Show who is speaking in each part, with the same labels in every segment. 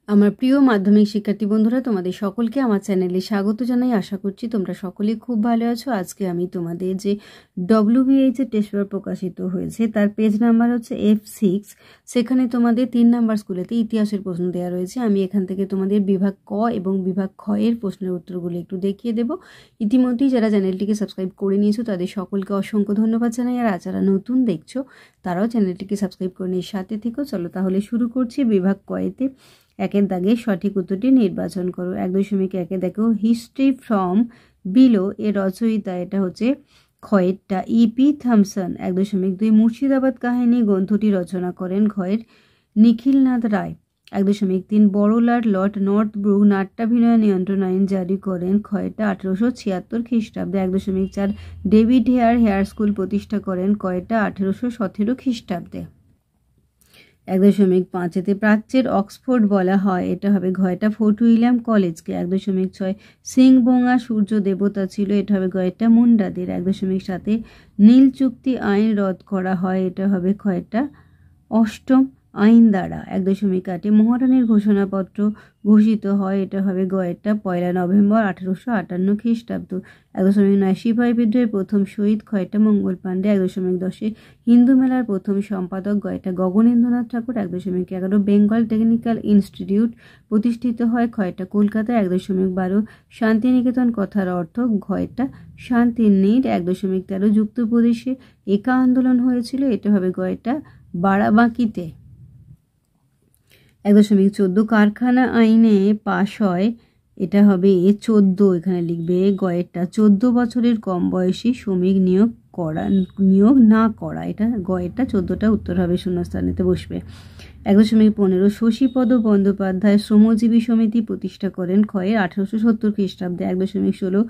Speaker 1: আমার প্রিয় মাধ্যমিক শিক্ষার্থী বন্ধুরা, তোমাদের সকলকে আমার চ্যানেলে স্বাগত জানাই। আশা করছি তোমরা সকলেই খুব ভালো আছো। আজকে আমি তোমাদের যে WBH এর টেস্ট পেপার প্রকাশিত হয়েছে তার পেজ নাম্বার হচ্ছে F6। সেখানে তোমাদের 3 নাম্বার স্কুলেতে ইতিহাসের প্রশ্ন দেওয়া রয়েছে। আমি এখান থেকে তোমাদের বিভাগ ক এবং বিভাগ খ এর প্রশ্নের উত্তরগুলো একটু দেখিয়ে দেব। ইতিমধ্যেই যারা চ্যানেলটিকে সাবস্ক্রাইব করে নিয়েছো তাদের সকলকে অসংখ্য ধন্যবাদ জানাই। আর যারা নতুন দেখছো তারাও চ্যানেলটিকে সাবস্ক্রাইব করে নিয়ে সাথে থেকো। চলো তাহলে শুরু করছি। বিভাগ কয়েতে একের দাগে সঠিক উত্তরটি নির্বাচন করো। 1.1 দেখো হিস্ট্রি ফ্রম বিলো এর রচয়িতা এটা হচ্ছে খয়েরটা ইপি থমসন। 1.2 মুর্শিদাবাদ কাহিনী গ্রন্থটি রচনা করেন খয়ের নিখিলনাথ রায়। 1.3 বড়লাট লর্ড নর্থব্রুক নাট্যাভিনয় নিয়ন্ত্রণ আইন জারি করেন খয়েরটা 1876 খ্রিস্টাব্দে। 1.4 ডেভিড হেয়ার স্কুল প্রতিষ্ঠা করেন কয়েরটা 1817 খ্রিস্টাব্দে। 1.5 প্রাচ্যের অক্সফোর্ড বলা হয়, এটা হবে ঘয়টা ফোর্ট উইলিয়াম কলেজকে। 1.6 সিংবোঙা সূর্য দেবতা ছিল, এটা হবে গয়টা মুন্ডাদের। 1.7 নীল চুক্তি আইন রদ করা হয়, এটা হবে খয়টা অষ্টম আইন দ্বারা। 1.8 মহারানীর ঘোষণাপত্র ঘোষিত হয়, এটা হবে গয়েরটা 1 নভেম্বর 1858 খ্রিস্টাব্দ। 1.9 সিপাহী বিদ্রোহের প্রথম শহীদ খয়টা মঙ্গল পাণ্ডে। 1.10 হিন্দু মেলার প্রথম সম্পাদক গয়টা গগনেন্দ্রনাথ ঠাকুর। 1.11 বেঙ্গল টেকনিক্যাল ইনস্টিটিউট প্রতিষ্ঠিত হয় খয়টা কলকাতায়। 1.12 শান্তিনিকেতন কথার অর্থ ঘয়টা শান্তির নীড়। 1.13 যুক্তপ্রদেশে একা আন্দোলন হয়েছিল, এটা হবে গয়টা বারাবাঁকিতে। 1.14 কারখানা আইনে পাশ হয়, এটা হবে 14, এখানে লিখবে গয়েরটা 14 বছরের কম বয়সী শ্রমিক নিয়োগ না করা, এটা গয়েরটা 14টা উত্তর হবে, শূন্যস্থানেতে বসবে। 1.15 শশীপদ বন্দ্যোপাধ্যায় শ্রমজীবী সমিতি প্রতিষ্ঠা করেন খয়ের 1870 খ্রিস্টাব্দে। 1.16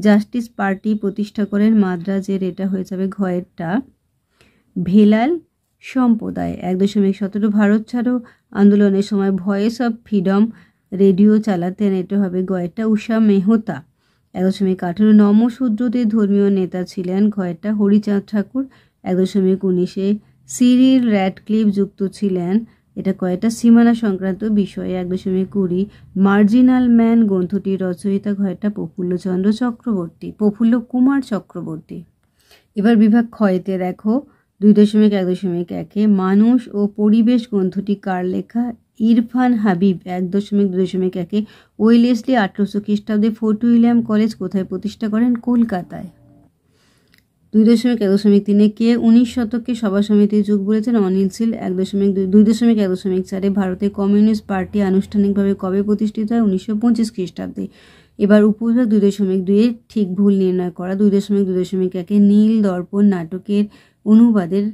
Speaker 1: জাস্টিস পার্টি প্রতিষ্ঠা করেন মাদ্রাজের, এটা হয়ে যাবে ঘয়েরটা ভেলাল সম্প্রদায়। 1.17 ভারত ছাড়ো আন্দোলনের সময় ভয়েস অফ ফ্রিডম রেডিও চালাতেন, এটা হবে গয়েরটা উষা মেহতা। 1.18 নমশূদ্রদের ধর্মীয় নেতা ছিলেন ঘয়েরটা হরিচাঁদ ঠাকুর। 1.19 সিরিল র্যাডক্লিফ যুক্ত ছিলেন, এটা কয়েকটা সীমানা সংক্রান্ত বিষয়ে। 1.20 মার্জিনাল ম্যান গ্রন্থটির রচয়িতা ঘয়েরটা প্রফুল্ল কুমার চক্রবর্তী। এবার বিভাগ ক্ষয়েতে দেখো 2.1 মানুষ ও পরিবেশ গ্রন্থটি কার লেখা? ইরফান হাবিব। 1.2 ওয়েলেসলি 1800 খ্রিস্টাব্দে ফোর্ট উইলিয়াম কলেজ কোথায় প্রতিষ্ঠা করেন? কলকাতায়। 2.1 কে 19 শতকে সভা সমিতির যুগ বলেছেন? অনিল শীল। 2.1 ভারতের কমিউনিস্ট পার্টি আনুষ্ঠানিকভাবে কবে প্রতিষ্ঠিত হয়? 1925 খ্রিস্টাব্দে। এবার উপবিভাগ 2.2 ঠিক ভুল নির্ণয় করা। 2.2 নীল দর্পণ নাটকের অনুবাদের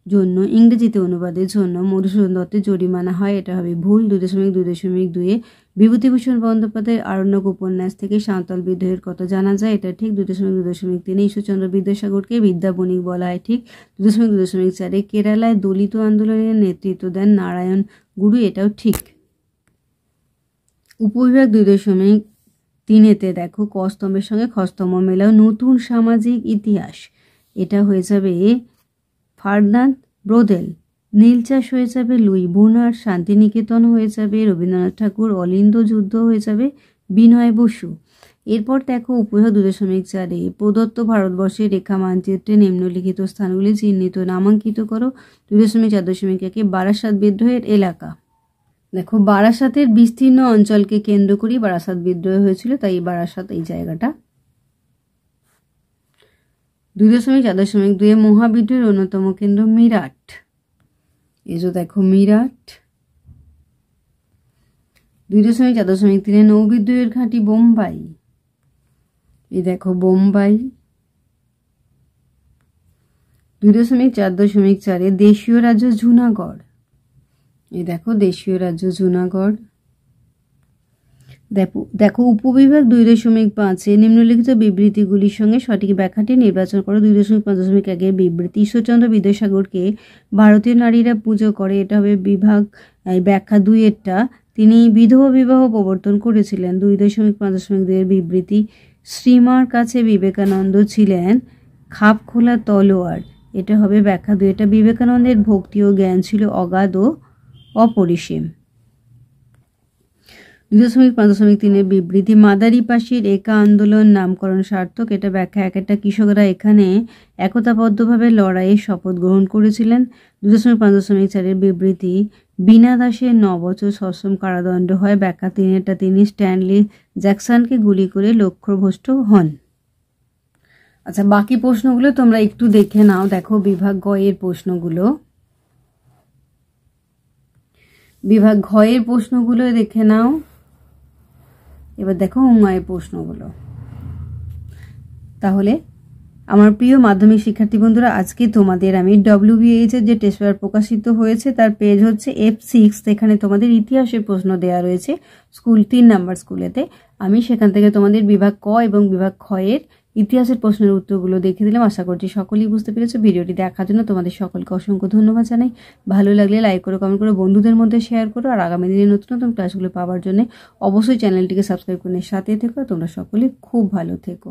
Speaker 1: জন্য ইংরেজিতে অনুবাদের জন্য মধুসূদন দত্তের জরিমানা হয়, এটা হবে ভুল। 2.2 বিভূতিভূষণ বন্দ্যোপাধ্যায়ের আরণ্যক উপন্যাস থেকে সাঁওতাল বিদ্রোহের কথা জানা যায়, এটা ঠিক। 2.2 ঈশ্বরচন্দ্র বিদ্যাসাগরকে বিদ্যা বণিক বলা হয়, ঠিক। 2.2 কেরালায় দলিত আন্দোলনের নেতৃত্ব দেন নারায়ণ গুরু, এটাও ঠিক। উপবিভাগ 2.3 দেখো ক স্তম্ভের সঙ্গে খ স্তম্ভ মেলাও। নতুন সামাজিক ইতিহাস, এটা হয়ে যাবে ফার্নান্দ ব্রোদেল। নীল চাষ হয়ে যাবে লুই বোনার। শান্তিনিকেতন হয়ে যাবে রবীন্দ্রনাথ ঠাকুর। অলিন্দ যুদ্ধ হয়ে যাবে বিনয় বসু। এরপর দেখো উপবিভাগ 2.4 প্রদত্ত ভারতবর্ষের রেখা মানচিত্রে নিম্নলিখিত স্থানগুলি চিহ্নিত নামাঙ্কিত করো। 2.4 বারাসাত বিদ্রোহের এলাকা। দেখো বারাসাতের বিস্তীর্ণ অঞ্চলকে কেন্দ্র করেই বারাসাত বিদ্রোহ হয়েছিল, তাই বারাসাত এই জায়গাটা। 2.4 মহাবিদ্রোহের অন্যতম কেন্দ্র মিরাট, এই যে দেখো মিরাট। 2.4 নৌবিদ্রোহের ঘাঁটি বোম্বাই, এই দেখো বোম্বাই। 2.4 দেশীয় রাজ্য জুনাগড়, এই দেখো দেশীয় রাজ্য জুনাগড়। দেখো উপবিভাগ 2.5 নিম্নলিখিত বিবৃতিগুলির সঙ্গে সঠিক ব্যাখ্যাটি নির্বাচন করো। 2.5 বিবৃতি ঈশ্বরচন্দ্র বিদ্যাসাগরকে ভারতীয় নারীরা পুজো করে, এটা হবে বিভাগ ব্যাখ্যা 2 তিনি বিধবা বিবাহ প্রবর্তন করেছিলেন। 2.5 বিবৃতি শ্রীমার কাছে বিবেকানন্দ ছিলেন খাপ খোলা তলোয়ার, এটা হবে ব্যাখ্যা 2 বিবেকানন্দের ভক্তি ও জ্ঞান ছিল অগাধ ও অপরিসীম। 2.5.3 বিবৃতি মাদারিপাশির একা আন্দোলন নামকরণ সার্থক। এটা ব্যাখ্যা। একটা কৃষকরা এখানে একতাবদ্ধভাবে লড়াইয়ের শপথ গ্রহণ করেছিলেন। 2.5.4 বিবৃতি বীণা দাসের 9 বছর সশ্রম কারাদণ্ড হয়। ব্যাখ্যা। তিনি স্ট্যানলি জ্যাকসনকে গুলি করে লক্ষ্যভ্রষ্ট হন। আচ্ছা, বাকি প্রশ্নগুলো তোমরা একটু দেখে নাও। দেখো বিভাগ গ এর প্রশ্নগুলো, বিভাগ ঘ এর প্রশ্নগুলো দেখে নাও। এবার দেখো উঙ্গয়ের প্রশ্নগুলো। তাহলে আমার প্রিয় মাধ্যমিক শিক্ষার্থী বন্ধুরা, আজকে তোমাদের আমি WBH এর যে টেস্ট পেপার প্রকাশিত হয়েছে তার পেজ হচ্ছে F6, এখানে তোমাদের ইতিহাসের প্রশ্ন দেওয়া রয়েছে স্কুল 3 নাম্বার স্কুলেতে। আমি সেখান থেকে তোমাদের বিভাগ ক এবং বিভাগ খ এর ইতিহাসের প্রশ্নের উত্তরগুলো দেখে দিলাম। আশা করছি সকলেই বুঝতে পেরেছো। ভিডিওটি দেখার জন্য তোমাদের সকলকে অসংখ্য ধন্যবাদ জানাই। ভালো লাগলে লাইক করো, কমেন্ট করো, বন্ধুদের মধ্যে শেয়ার করো। আর আগামী দিনে নতুন নতুন ক্লাসগুলো পাওয়ার জন্য অবশ্যই চ্যানেলটিকে সাবস্ক্রাইব করে সাথে থেকো। তোমরা সকলে খুব ভালো থেকো।